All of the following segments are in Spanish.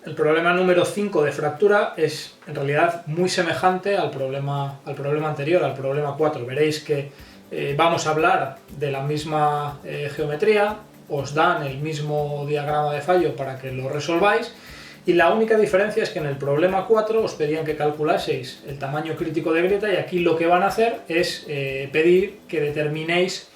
El problema número 5 de fractura es en realidad muy semejante al problema anterior, al problema 4. Veréis que vamos a hablar de la misma geometría, os dan el mismo diagrama de fallo para que lo resolváis, y la única diferencia es que en el problema 4 os pedían que calculaseis el tamaño crítico de grieta, y aquí lo que van a hacer es pedir que determinéis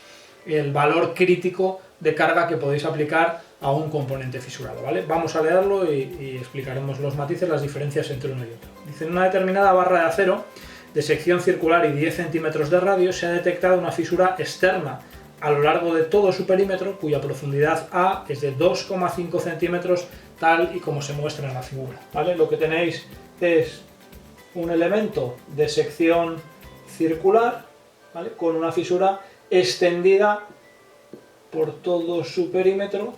el valor crítico de carga que podéis aplicar a un componente fisurado, ¿vale? Vamos a leerlo y explicaremos los matices, las diferencias entre uno y otro. Dice: en una determinada barra de acero de sección circular y 10 centímetros de radio se ha detectado una fisura externa a lo largo de todo su perímetro, cuya profundidad A es de 2,5 centímetros, tal y como se muestra en la figura, ¿vale? Lo que tenéis es un elemento de sección circular, ¿vale?, con una fisura extendida por todo su perímetro,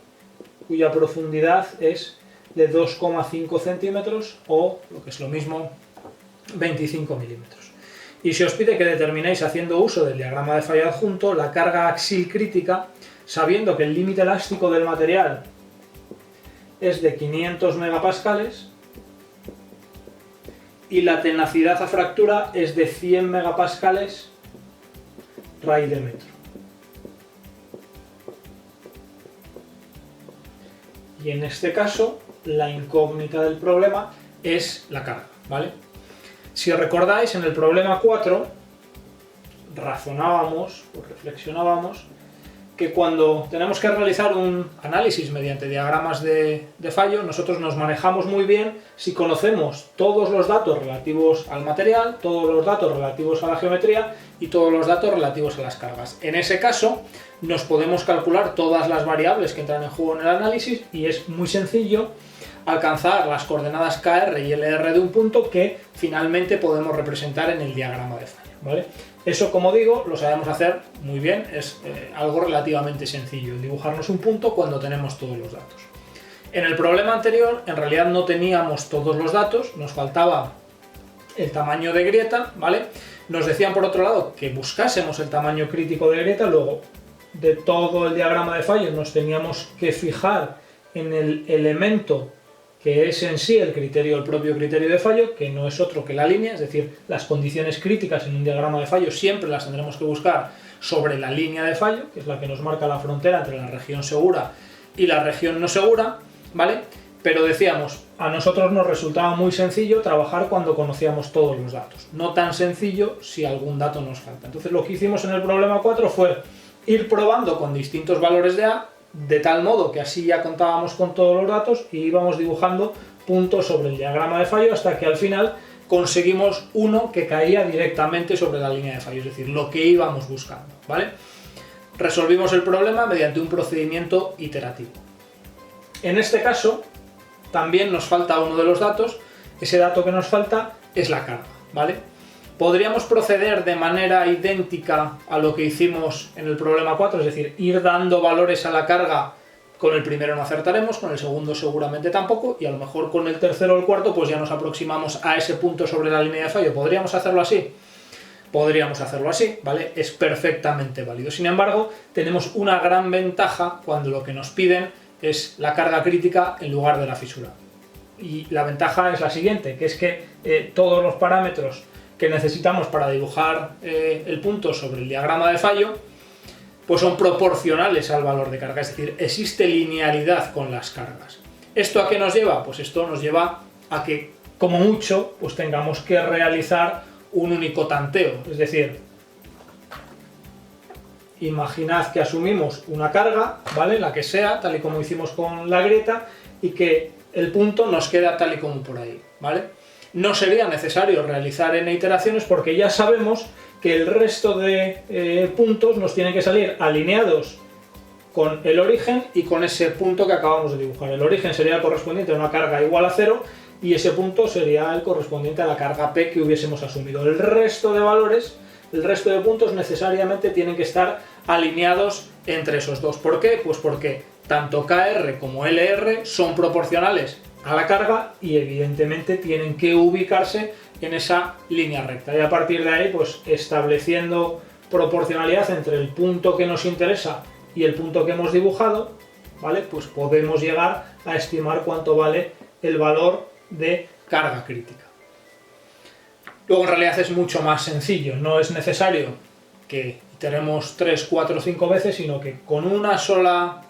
cuya profundidad es de 2,5 centímetros o, lo que es lo mismo, 25 milímetros. Y se os pide que determinéis, haciendo uso del diagrama de fallo adjunto, la carga axil crítica, sabiendo que el límite elástico del material es de 500 megapascales y la tenacidad a fractura es de 100 megapascales raíz de metro. Y en este caso, la incógnita del problema es la carga, ¿vale? Si os recordáis, en el problema 4 razonábamos o reflexionábamos que cuando tenemos que realizar un análisis mediante diagramas de fallo, nosotros nos manejamos muy bien si conocemos todos los datos relativos al material, todos los datos relativos a la geometría y todos los datos relativos a las cargas. En ese caso, nos podemos calcular todas las variables que entran en juego en el análisis y es muy sencillo alcanzar las coordenadas KR y LR de un punto que finalmente podemos representar en el diagrama de fallo, ¿vale? Eso, como digo, lo sabemos hacer muy bien, es algo relativamente sencillo, el dibujarnos un punto cuando tenemos todos los datos. En el problema anterior, en realidad no teníamos todos los datos, nos faltaba el tamaño de grieta, ¿vale? Nos decían, por otro lado, que buscásemos el tamaño crítico de grieta, luego de todo el diagrama de fallo nos teníamos que fijar en el elemento que es en sí el propio criterio de fallo, que no es otro que la línea, es decir, las condiciones críticas en un diagrama de fallo siempre las tendremos que buscar sobre la línea de fallo, que es la que nos marca la frontera entre la región segura y la región no segura, ¿vale? Pero decíamos, a nosotros nos resultaba muy sencillo trabajar cuando conocíamos todos los datos, no tan sencillo si algún dato nos falta. Entonces lo que hicimos en el problema 4 fue ir probando con distintos valores de A, de tal modo que así ya contábamos con todos los datos y íbamos dibujando puntos sobre el diagrama de fallo hasta que al final conseguimos uno que caía directamente sobre la línea de fallo, es decir, lo que íbamos buscando, ¿vale? Resolvimos el problema mediante un procedimiento iterativo. En este caso también nos falta uno de los datos, ese dato que nos falta es la carga, ¿vale? Podríamos proceder de manera idéntica a lo que hicimos en el problema 4, es decir, ir dando valores a la carga. Con el primero no acertaremos, con el segundo seguramente tampoco, y a lo mejor con el tercero o el cuarto pues ya nos aproximamos a ese punto sobre la línea de fallo. ¿Podríamos hacerlo así? Podríamos hacerlo así, ¿vale? Es perfectamente válido. Sin embargo, tenemos una gran ventaja cuando lo que nos piden es la carga crítica en lugar de la fisura. Y la ventaja es la siguiente, que es que todos los parámetros que necesitamos para dibujar el punto sobre el diagrama de fallo pues son proporcionales al valor de carga, es decir, existe linealidad con las cargas. ¿Esto a qué nos lleva? Pues esto nos lleva a que, como mucho, pues tengamos que realizar un único tanteo, es decir, imaginad que asumimos una carga, ¿vale?, la que sea, tal y como hicimos con la grieta, y que el punto nos queda tal y como por ahí, ¿vale? No sería necesario realizar n iteraciones porque ya sabemos que el resto de puntos nos tienen que salir alineados con el origen y con ese punto que acabamos de dibujar. El origen sería el correspondiente a una carga igual a 0 y ese punto sería el correspondiente a la carga P que hubiésemos asumido. El resto de valores, el resto de puntos necesariamente tienen que estar alineados entre esos dos. ¿Por qué? Pues porque tanto KR como LR son proporcionales a la carga y evidentemente tienen que ubicarse en esa línea recta, y a partir de ahí pues estableciendo proporcionalidad entre el punto que nos interesa y el punto que hemos dibujado, ¿vale?, pues podemos llegar a estimar cuánto vale el valor de carga crítica. Luego en realidad es mucho más sencillo, no es necesario que iteremos 3, 4 o 5 veces, sino que con una sola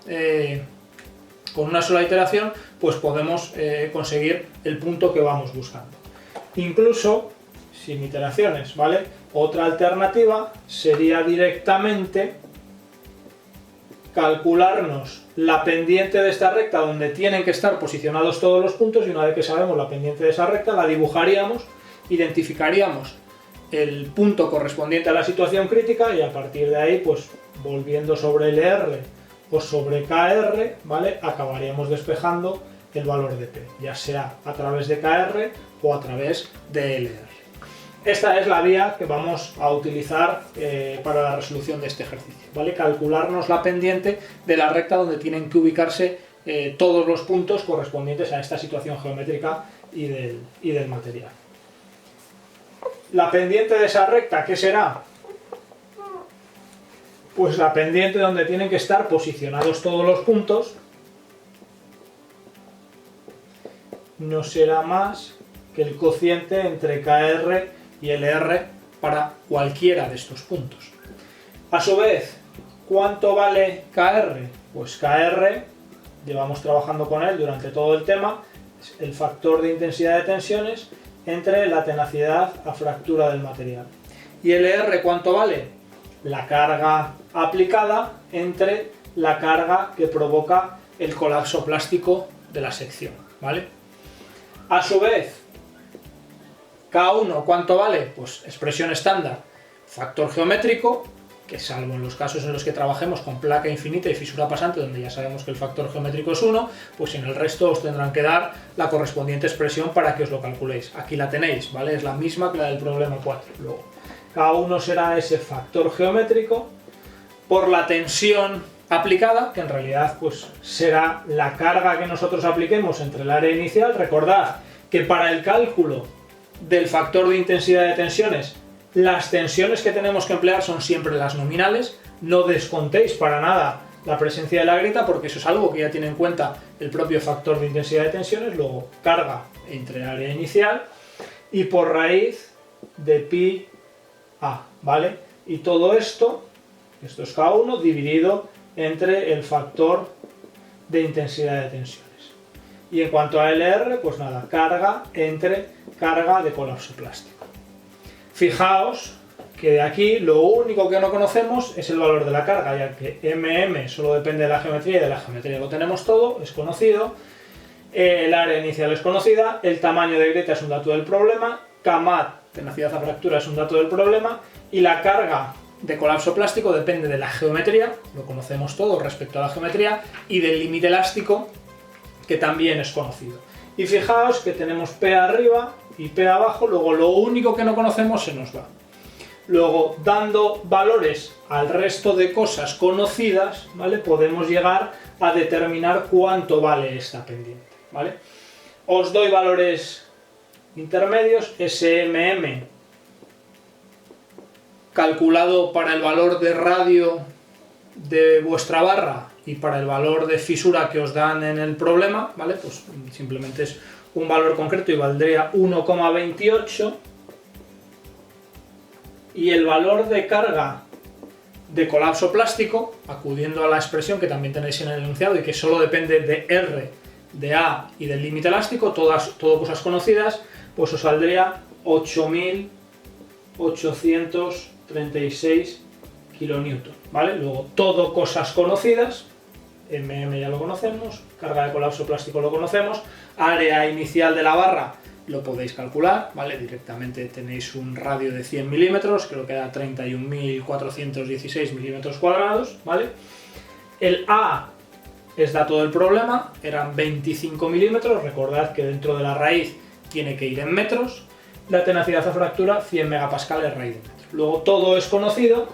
iteración pues podemos conseguir el punto que vamos buscando. Incluso sin iteraciones, ¿vale? Otra alternativa sería directamente calcularnos la pendiente de esta recta donde tienen que estar posicionados todos los puntos, y una vez que sabemos la pendiente de esa recta la dibujaríamos, identificaríamos el punto correspondiente a la situación crítica y a partir de ahí, pues volviendo sobre LR o sobre KR, ¿vale? Acabaríamos despejando el valor de P, ya sea a través de KR o a través de LR. Esta es la vía que vamos a utilizar para la resolución de este ejercicio, ¿vale? Calcularnos la pendiente de la recta donde tienen que ubicarse todos los puntos correspondientes a esta situación geométrica y del material. La pendiente de esa recta, ¿qué será? Pues la pendiente donde tienen que estar posicionados todos los puntos no será más que el cociente entre KR y LR para cualquiera de estos puntos. A su vez, ¿cuánto vale KR? Pues KR, llevamos trabajando con él durante todo el tema, es el factor de intensidad de tensiones entre la tenacidad a fractura del material. ¿Y LR cuánto vale? La carga aplicada entre la carga que provoca el colapso plástico de la sección, ¿vale? A su vez, K1 ¿cuánto vale? Pues expresión estándar, factor geométrico, que salvo en los casos en los que trabajemos con placa infinita y fisura pasante, donde ya sabemos que el factor geométrico es 1, pues en el resto os tendrán que dar la correspondiente expresión para que os lo calculéis. Aquí la tenéis, ¿vale? Es la misma que la del problema 4. Luego, K1 será ese factor geométrico por la tensión aplicada, que en realidad pues será la carga que nosotros apliquemos entre el área inicial. Recordad que para el cálculo del factor de intensidad de tensiones, las tensiones que tenemos que emplear son siempre las nominales. No descontéis para nada la presencia de la grieta, porque eso es algo que ya tiene en cuenta el propio factor de intensidad de tensiones. Luego, carga entre área inicial y por raíz de pi a, ¿vale? Y todo esto es K1 dividido entre el factor de intensidad de tensiones. Y en cuanto a LR, pues nada, carga entre carga de colapso plástico. Fijaos que de aquí lo único que no conocemos es el valor de la carga, ya que MM solo depende de la geometría, y de la geometría lo tenemos todo, es conocido. El área inicial es conocida, el tamaño de grieta es un dato del problema, Kmat, tenacidad a fractura, es un dato del problema, y la carga de colapso plástico depende de la geometría, lo conocemos todo respecto a la geometría, y del límite elástico, que también es conocido. Y fijaos que tenemos P arriba y P abajo, luego lo único que no conocemos se nos va. Luego, dando valores al resto de cosas conocidas, ¿vale? Podemos llegar a determinar cuánto vale esta pendiente, ¿vale? Os doy valores intermedios, SMM calculado para el valor de radio de vuestra barra y para el valor de fisura que os dan en el problema, ¿vale? Pues simplemente es un valor concreto y valdría 1,28, y el valor de carga de colapso plástico, acudiendo a la expresión que también tenéis en el enunciado y que solo depende de R, de A y del límite elástico, todo cosas conocidas, pues os saldría 8.836 kilonewton, ¿vale? Luego, todo cosas conocidas, MM ya lo conocemos, carga de colapso plástico lo conocemos, área inicial de la barra lo podéis calcular, ¿vale? Directamente tenéis un radio de 100 milímetros, creo que da 31.416 milímetros cuadrados, ¿vale? El A es dato del problema, eran 25 milímetros, recordad que dentro de la raíz tiene que ir en metros, la tenacidad a fractura 100 megapascales raíz de metro. Luego todo es conocido,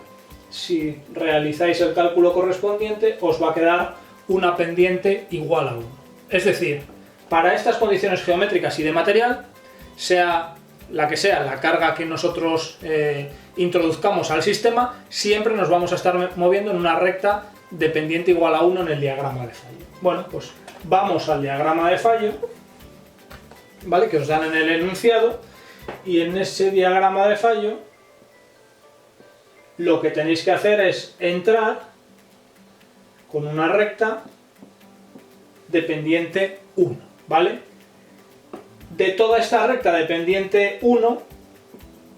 si realizáis el cálculo correspondiente os va a quedar una pendiente igual a 1. Es decir, para estas condiciones geométricas y de material, sea la que sea la carga que nosotros introduzcamos al sistema, siempre nos vamos a estar moviendo en una recta de pendiente igual a 1 en el diagrama de fallo. Bueno, pues vamos al diagrama de fallo ¿vale? Que os dan en el enunciado, y en ese diagrama de fallo lo que tenéis que hacer es entrar con una recta de pendiente 1, ¿vale? De toda esta recta de pendiente 1,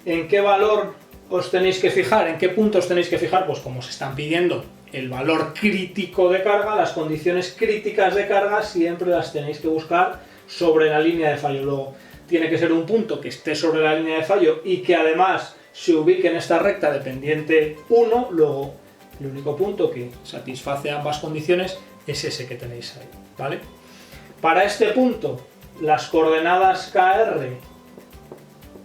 ¿en qué valor os tenéis que fijar? ¿En qué puntos tenéis que fijar? Pues como os están pidiendo el valor crítico de carga, las condiciones críticas de carga siempre las tenéis que buscar sobre la línea de fallo. Luego tiene que ser un punto que esté sobre la línea de fallo y que además se ubique en esta recta de pendiente 1. Luego el único punto que satisface ambas condiciones es ese que tenéis ahí, ¿vale? Para este punto, las coordenadas KR,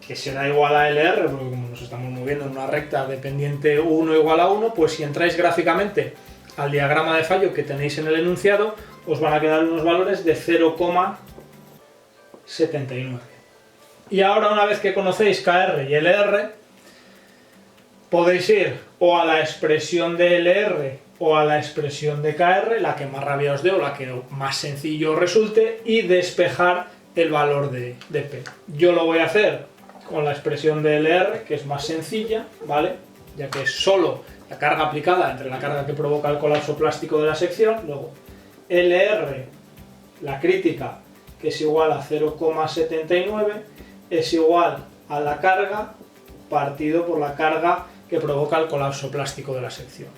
que será igual a LR, porque como nos estamos moviendo en una recta de pendiente 1 igual a 1, pues si entráis gráficamente al diagrama de fallo que tenéis en el enunciado, os van a quedar unos valores de 0,79. Y ahora, una vez que conocéis KR y LR, podéis ir o a la expresión de LR o a la expresión de KR, la que más rabia os dé o la que más sencillo os resulte, y despejar el valor de P. Yo lo voy a hacer con la expresión de LR, que es más sencilla, ¿vale? Ya que es solo la carga aplicada entre la carga que provoca el colapso plástico de la sección. Luego LR, la crítica, que es igual a 0,79, es igual a la carga partido por la carga que provoca el colapso plástico de la sección.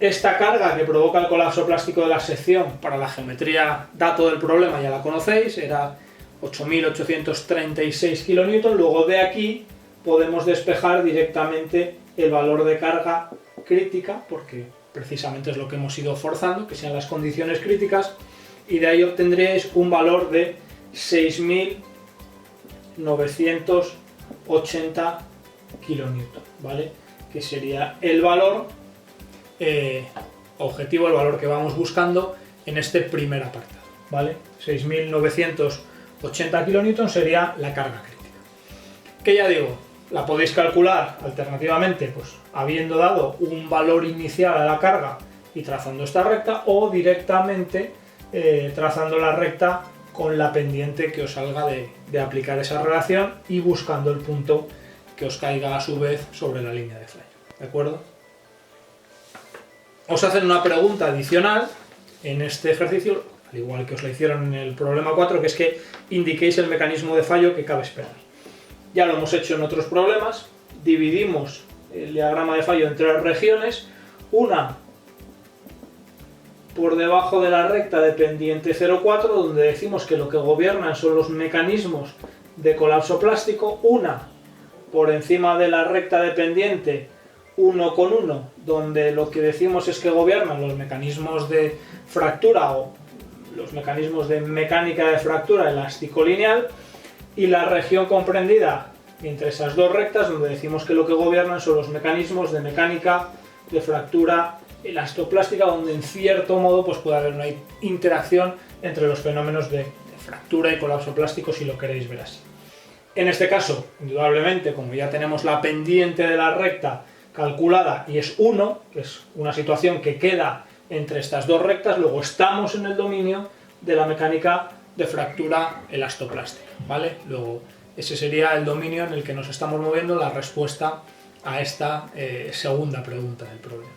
Esta carga que provoca el colapso plástico de la sección, para la geometría dato del problema ya la conocéis, era 8.836 kN. Luego de aquí podemos despejar directamente el valor de carga crítica, porque precisamente es lo que hemos ido forzando, que sean las condiciones críticas, y de ahí obtendréis un valor de 6.980 kN, ¿vale? Que sería el valor objetivo, el valor que vamos buscando en este primer apartado, ¿vale? 6.980 kN sería la carga crítica. Que ya digo, la podéis calcular alternativamente, pues habiendo dado un valor inicial a la carga y trazando esta recta, o directamente trazando la recta con la pendiente que os salga de aplicar esa relación y buscando el punto que os caiga a su vez sobre la línea de fallo, ¿de acuerdo? Os hacen una pregunta adicional en este ejercicio, al igual que os la hicieron en el problema 4, que es que indiquéis el mecanismo de fallo que cabe esperar. Ya lo hemos hecho en otros problemas, dividimos el diagrama de fallo en 3 regiones, una por debajo de la recta de pendiente 0,4, donde decimos que lo que gobiernan son los mecanismos de colapso plástico, una por encima de la recta de pendiente 1,1, donde lo que decimos es que gobiernan los mecanismos de fractura o los mecanismos de mecánica de fractura elástico-lineal, y la región comprendida entre esas dos rectas, donde decimos que lo que gobiernan son los mecanismos de mecánica de fractura elastoplástica, donde en cierto modo pues puede haber una interacción entre los fenómenos de fractura y colapso plástico, si lo queréis ver así. En este caso, indudablemente, como ya tenemos la pendiente de la recta calculada y es 1, que es una situación que queda entre estas dos rectas, luego estamos en el dominio de la mecánica de fractura elastoplástica, ¿vale? Luego ese sería el dominio en el que nos estamos moviendo, la respuesta a esta segunda pregunta del problema.